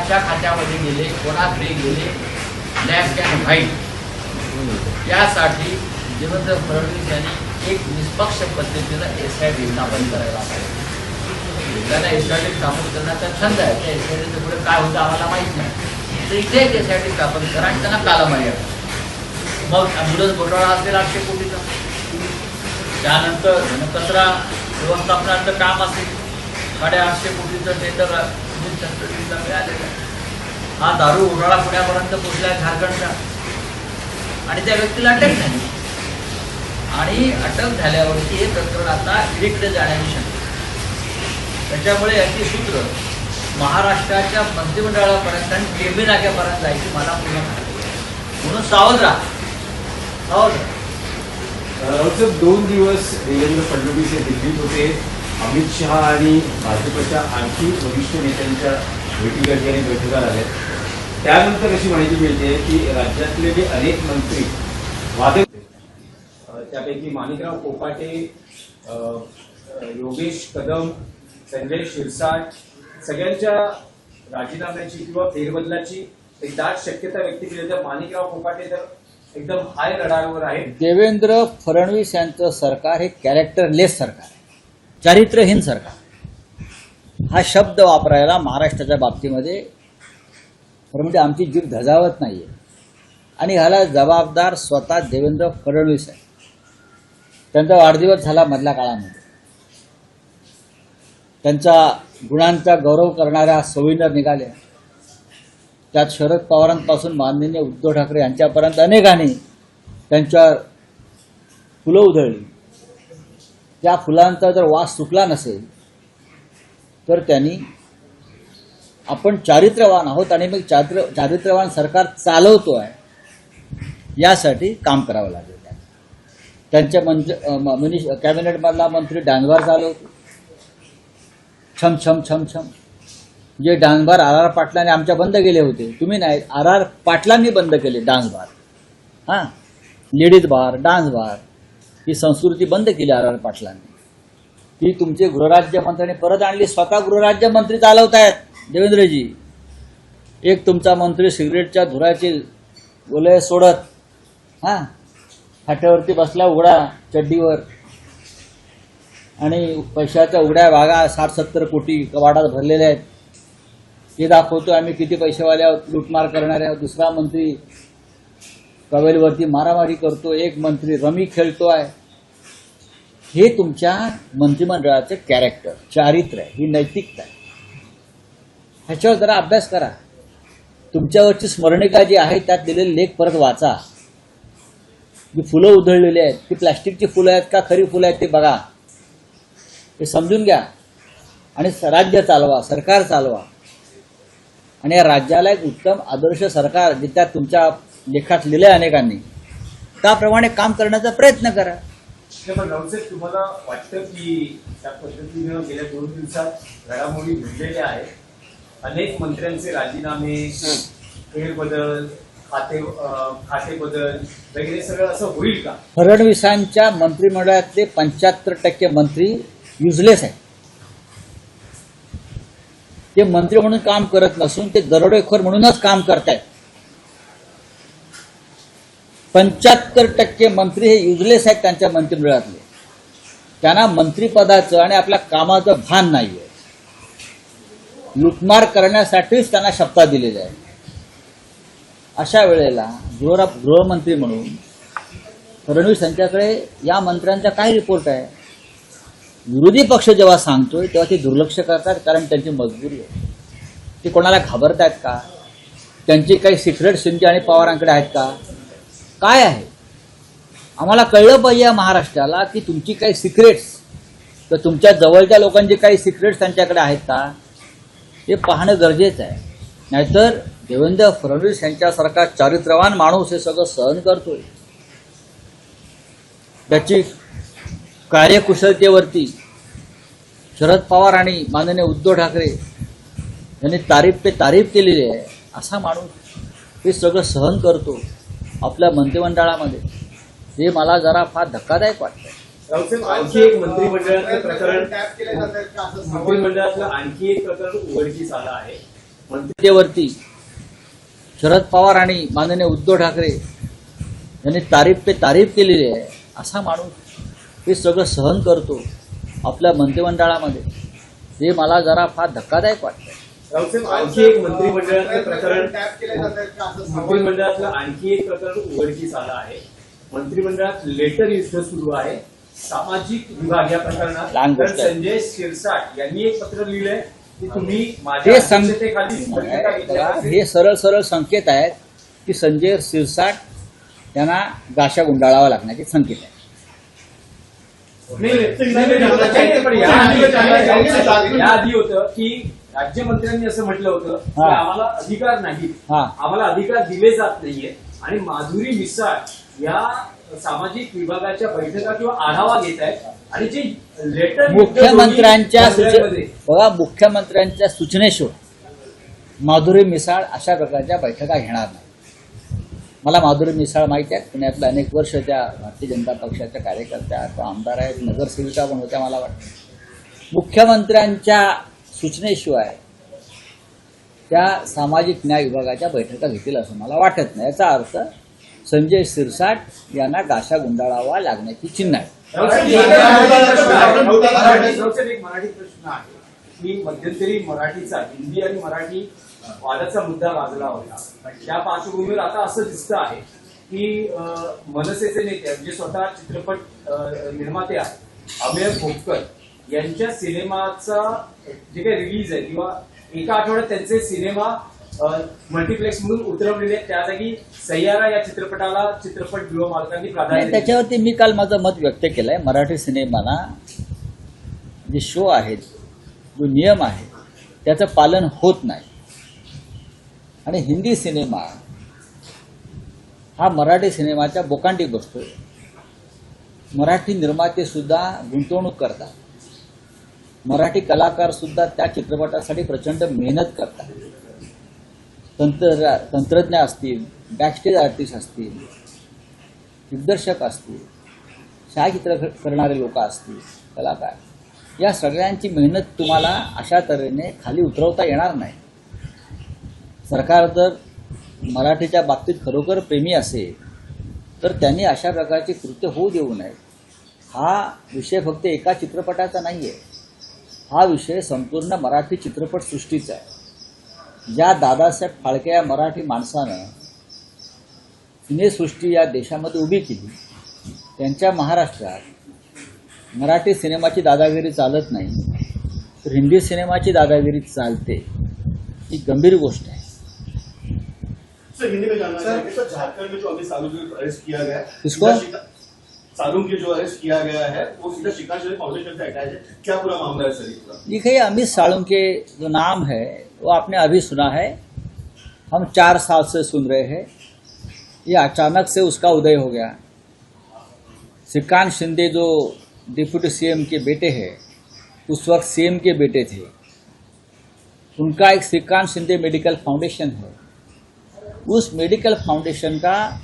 कोणाच्या खात्यामध्ये गेले, कोणाकडे गेले, ब्लॅक अँड व्हाईट यासाठी देवेंद्र फडणवीस यांनी एक निष्पक्ष पद्धतीनं SIT स्थापन करायला पाहिजे. त्यांना SIT स्थापन करण्याचा छंद आहे. त्या SITचं पुढे काय होतं आम्हाला माहीत नाही, तर इथे एक SIT स्थापन करा आणि त्यांना कालमर्यादा. मग ॲम्ब्युलन्स घोटाळा असेल 800 कोटीचा, त्यानंतर कचरा व्यवस्थापनाचं काम असेल 850 कोटीचं टेंडर मिळालेलं आहे. हा दारू घोटाळा पुण्यापर्यंत पोहोचला झारखंडचा आणि त्या व्यक्तीला अटक झाली आणि अटक झाल्यावरती हे प्रकरण आता ईडीकडे जाण्याची शक्यता. त्याच्यामुळे याची सूत्र महाराष्ट्राच्या मंत्रिमंडळापर्यंत आणि टेंबे नाक्यापर्यंत जायची मला पूर्ण म्हणून सावध राहा. 2 दिवस देवेंद्र फडणवीस हे दिल्लीत होते. अमित शहा आणि भाजपच्या आणखी वरिष्ठ नेत्यांच्या भेटीगाठी आणि बैठका झाल्या. त्यानंतर अशी माहिती मिळते की राज्यातले जे अनेक मंत्री वादक, त्यापैकी माणिकराव कोकाटे, योगेश कदम, संजय शिरसाट, सगळ्यांच्या राजीनाम्याची किंवा फेरबदलाची एक दाट शक्यता व्यक्त केली. तर माणिकराव कोकाटे तर एकदम हाय रडारवर आहे. देवेंद्र फडणवीस यांचं सरकार हे कॅरेक्टरलेस सरकार आहे, चारित्र्यहीन सरकार. हा शब्द वापरायला महाराष्ट्राच्या बाबतीमध्ये म्हणजे आमची जीभ धजावत नाहीये आणि ह्याला जबाबदार स्वतः देवेंद्र फडणवीस आहे. त्यांचा वाढदिवस झाला मधल्या काळामध्ये. त्यांचा गुणांचा गौरव करणाऱ्या सवयींवर निघाल्या. त्यात शरद पवारांपासून माननीय उद्धव ठाकरे यांच्यापर्यंत अनेकांनी त्यांच्यावर फुलं उधळली. त्या फुलांचा जर वास सुटला नसेल तर त्यांनी आपण चारित्र्यवान आहोत आणि मग चारित्र्यवान सरकार चालवतो आहे यासाठी काम करावं लागेल. त्यांच्या कॅबिनेटमधला मंत्री डांगबार चालवतो. छम छम छम छम जे डांगबार RR पाटलांनी आमच्या बंद केले होते, तुम्ही नाही, RR पाटलांनी बंद केले डान्सबार. हां, लेडीज बार, डान्स बार ही संस्कृती बंद केली RR पाटलांनी. ती तुमचे गृहराज्यमंत्र्यांनी परत आणली. स्वतः गृहराज्यमंत्री चालवतायत देवेंद्रजी. एक तुमचा मंत्री सिगरेटच्या धुराची गोले सोडत हां फाट्यावरती बसला उघडा चड्डीवर आणि पैशाच्या उघड्या बागा 60-70 कोटी कवाडात भरलेल्या आहेत. हे दाखवतो आम्ही किती पैसेवाले आहोत, लुटमार करणारे आहोत. दुसरा मंत्री कवेलवरती मारामारी करतो. एक मंत्री रमी खेळतो आहे. हे तुमच्या मंत्रिमंडळाचं कॅरेक्टर, चारित्र्य आहे, ही नैतिकता आहे. ह्याच्यावर जरा अभ्यास करा. तुमच्यावरची स्मरणिका जी आहे त्यात दिलेले लेख परत वाचा. जी फुलं उधळलेली आहेत ती प्लॅस्टिकची फुलं आहेत का खरी फुलं आहेत ते बघा. हे समजून घ्या आणि राज्य चालवा, सरकार चालवा आणि या राज्याला एक उत्तम आदर्श सरकार जे त्या तुमच्या लेखात लिहिलंय अनेकांनी त्याप्रमाणे काम करण्याचा प्रयत्न करा. पण राऊतसाहेब, तुम्हाला वाटतं की त्या पद्धतीनं गेल्या 2 दिवसात घडामोडी घडलेल्या आहेत. अनेक मंत्र्यांचे राजीनामे, फेरबदल, खाते बदल वगैरे सगळं असं होईल का? फडणवीसांच्या मंत्रिमंडळातले 75% मंत्री युजलेस आहेत. ते मंत्री म्हणून काम करत नसून ते दरोडेखोर म्हणूनच काम करतायत. 75% मंत्री हे युजलेस आहेत त्यांच्या मंत्रिमंडळातले. त्यांना मंत्रिपदाचं आणि आपल्या कामाचं भान नाहीये. लुटमार करण्यासाठीच त्यांना शपथा दिलेल्या आहे. अशा वेळेला गृहमंत्री म्हणून फडणवीस यांच्याकडे या मंत्र्यांचा काय रिपोर्ट आहे? विरोधी पक्ष जेव्हा सांगतोय तेव्हा ते दुर्लक्ष करतात, कारण त्यांची मजबुरी आहे. ते कोणाला घाबरतायत का? त्यांची काही सिक्रेट शिंदे आणि पवारांकडे आहेत का? काय आहे? आम्हाला कळलं पाहिजे या महाराष्ट्राला की तुमची काही सिक्रेट्स तर तुमच्या जवळच्या लोकांची काही सिक्रेट्स त्यांच्याकडे आहेत का हे पाहणं गरजेचं आहे. नाहीतर देवेंद्र फडणवीस यांच्यासारखा चारित्र्यवान माणूस हे सगळं सहन करतोय. त्याची कार्यकुशलतेवरती शरद पवार आणि माननीय उद्धव ठाकरे यांनी तारीफ पे तारीफ केलेली आहे. असा माणूस हे सगळं सहन करतो आपल्या मंत्रिमंडळामध्ये, हे मला जरा फार धक्कादायक वाटतं. राऊतसाहेब, आणखी एक मंत्रिमंडळातलं आणखी एक प्रकरण उघडकीस आलं आहे. मंत्रितेवरती शरद पवार आणि माननीय उद्धव ठाकरे यांनी तारीफ पे तारीफ केलेली आहे, असा माणूस हे सगळं सहन करतो आपल्या मंत्रिमंडळामध्ये, हे मला जरा फार धक्कादायक वाटतं. राऊतसाहेब, आणखी एक मंत्रिमंडळातलं आणखी एक प्रकरण उघडकीस आलं आहे. मंत्रिमंडळात लेटर युद्ध सुरू आहे सामाजिक विभाग या प्रकरणात. लहान तर गोष्ट आहे. संजय शिरसाट यांनी एक पत्र लिहिलंय की तुम्ही हे माझ्या अध्यक्षतेखाली बैठका घेतल्या बघा, हे सरळ सरळ संकेत आहेत की संजय शिरसाट यांना गाशा गुंडाळावा लागण्याचे संकेत आहेत. याआधी होतं की राज्यमंत्र्यांनी असं म्हटलं होतं की हा. आम्हाला अधिकार नाही, हा. आम्हाला अधिकार दिले जात नाहीये आणि माधुरी मिसाळ या सामाजिक विभागाच्या बैठका किंवा आढावा घेत आहेत आणि जे लेटर मुख्यमंत्र्यांच्या बघा, मुख्यमंत्र्यांच्या सूचनेशिवाय माधुरी मिसाळ अशा प्रकारच्या बैठका घेणार नाही. मला माधुरी मिसाळ माहिती आहे, पुण्यातल्या अनेक वर्ष त्या भारतीय जनता पक्षाच्या कार्यकर्त्या किंवा आमदार आहेत, नगरसेविका पण होत्या. मला वाटतं मुख्यमंत्र्यांच्या सूचनेशिवाय त्या सामाजिक न्याय विभागाच्या बैठका घेतील असं मला वाटत नाही. याचा अर्थ संजय शिरसाट यांना गाशा गुंडाळावा लागण्याची चिन्ह आहे. एक मराठी प्रश्न आहे की मध्यंतरी मराठीचा हिंदी आणि मराठी वादाचा मुद्दा गाजला होता. त्या पार्श्वभूमीवर आता असं दिसतं आहे की मनसेचे नेते म्हणजे स्वतः चित्रपट निर्माते आहेत अमेय भोपकर यांच्या सिनेमाचा जे काही रिलीज आहे किंवा एका आठवड्यात त्यांचे सिनेमा मल्टिप्लेक्स म्हणून उतरवलेले आहेत, त्या जागी सय्यारा या चित्रपटाला चित्रपटगृह मालकांनी प्राधान्य दिले. त्याच्यावरती मी काल माझं मत व्यक्त केलं आहे. मराठी सिनेमाला जे शो आहेत, जो नियम आहे त्याचं पालन होत नाही आणि हिंदी सिनेमा हा मराठी सिनेमाच्या बोकांडी बसतो. मराठी निर्माते सुद्धा गुंतवणूक करतात, मराठी कलाकार सुद्धा त्या चित्रपटासाठी प्रचंड मेहनत करतात. तंत्रज्ञ असतील, बॅकस्टेज आर्टिस्ट असतील, दिग्दर्शक असतील, छायाचित्र करणारे लोक असतील, कलाकार, या सगळ्यांची मेहनत तुम्हाला अशा तऱ्हेने खाली उतरवता येणार नाही. सरकार जर मराठीच्या बाबतीत खरोखर प्रेमी असेल तर त्यांनी अशा प्रकारची कृत्य होऊ देऊ नये. हा विषय फक्त एका चित्रपटाचा नाही आहे, हा विषय संपूर्ण मराठी चित्रपटसृष्टीचा आहे. ज्या दादासाहेब फाळके या मराठी माणसानं सिनेसृष्टी या देशामध्ये उभी केली, त्यांच्या महाराष्ट्रात मराठी सिनेमाची दादागिरी चालत नाही तर हिंदी सिनेमाची दादागिरी चालते, ही गंभीर गोष्ट आहे. सर, हिंदी में जानना है सर, झारखंड में जो अभी सालुंके को अरेस्ट किया गया है, किसको? सालुंके जो अरेस्ट किया गया है वो सीधा शिकायत फाउंडेशन से अटैच है, क्या पूरा मामला है सर? ये पूरा देखिए, अमित सालुंके जो नाम है वो आपने अभी सुना है, हम 4 साल से सुन रहे हैं, ये अचानक से उसका उदय हो गया. श्रीकांत शिंदे जो डिप्टी सीएम के बेटे हैं, उस वक्त सीएम के बेटे थे, उनका एक श्रीकांत शिंदे मेडिकल फाउंडेशन है. उस मेडिकल फाउंडेशन का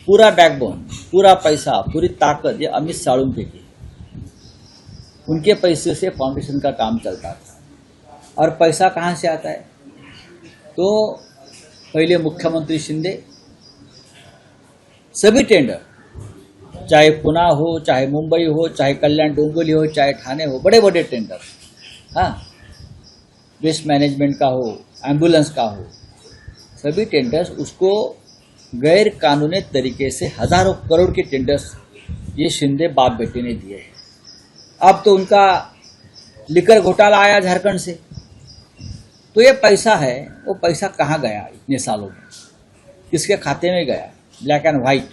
पूरा बैकबोन, पूरा पैसा, पूरी ताकत ये अमित सालुंके की. उनके पैसे से फाउंडेशन का काम चलता था. और पैसा कहाँ से आता है? तो पहले मुख्यमंत्री शिंदे सभी टेंडर, चाहे पुणे हो, चाहे मुंबई हो, चाहे कल्याण डोंबिवली हो, चाहे ठाणे हो, बड़े बड़े टेंडर, हाँ, वेस्ट मैनेजमेंट का हो, एम्बुलेंस का हो, सभी टेंडर्स उसको गैर कानूनी तरीके से हजारों करोड़ के टेंडर्स ये शिंदे बाप बेटे ने दिए हैं. अब तो उनका लिकर घोटाला आया झारखंड से, तो ये पैसा है, वो पैसा कहाँ गया इतने सालों में, किसके खाते में गया, ब्लैक एंड व्हाइट,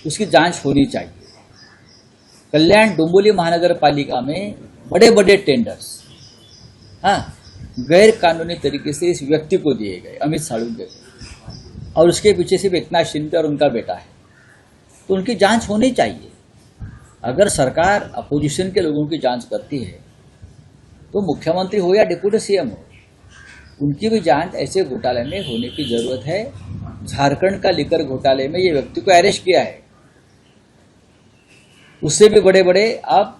उसकी जांच होनी चाहिए. कल्याण डोंबिवली महानगर पालिका में बड़े बड़े टेंडर्स, हाँ, गैर कानूनी तरीके से इस व्यक्ति को दिए गए, अमित सालुंके को, और उसके पीछे सिर्फ एकनाथ शिंदे और उनका बेटा है. तो उनकी जांच होनी चाहिए. अगर सरकार अपोजिशन के लोगों की जांच करती है तो मुख्यमंत्री हो या डिप्टी सीएम हो, उनकी भी जांच ऐसे घोटाले में होने की जरूरत है. झारखंड का लिकर घोटाले में ये व्यक्ति को अरेस्ट किया है, उससे भी बड़े बड़े अब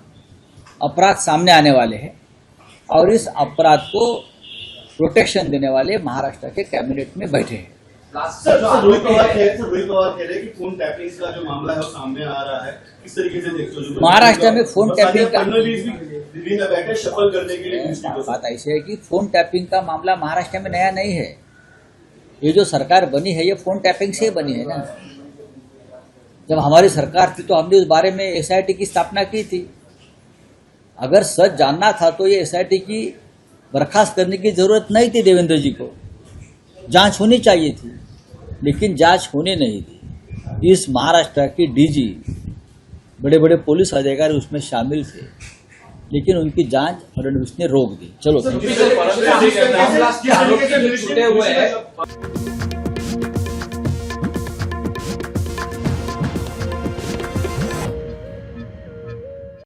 अपराध सामने आने वाले हैं और इस अपराध को प्रोटेक्शन देने वाले महाराष्ट्र के कैबिनेट में बैठे हैं। सर रोहित पवार कह रहे हैं कि फोन टैपिंग का जो मामला है वो सामने आ रहा है, किस तरीके से देखते हो? जो महाराष्ट्र में फोन टैपिंग का फडणवीस भी दिल्ली में बैठे शफल करने के लिए मिनिस्ट्री को। बात ऐसी है कि फोन टैपिंग का मामला महाराष्ट्र में नया नहीं है। ये जो सरकार बनी है ये फोन टैपिंग से बनी है ना। जब हमारी सरकार थी तो हमने उस बारे में एसआईटी की स्थापना की थी। अगर सच जानना था तो ये एसआईटी की बर्खास्त करने की जरूरत नहीं थी देवेंद्र जी को, जांच होनी चाहिए थी, लेकिन जांच होने नहीं दी। इस महाराष्ट्र की डीजी, बड़े बड़े पुलिस अधिकारी उसमें शामिल थे, लेकिन उनकी जांच फडणवीस ने रोक दी। चलो सर, किस तरीके से मामला छूटे हुए हैं।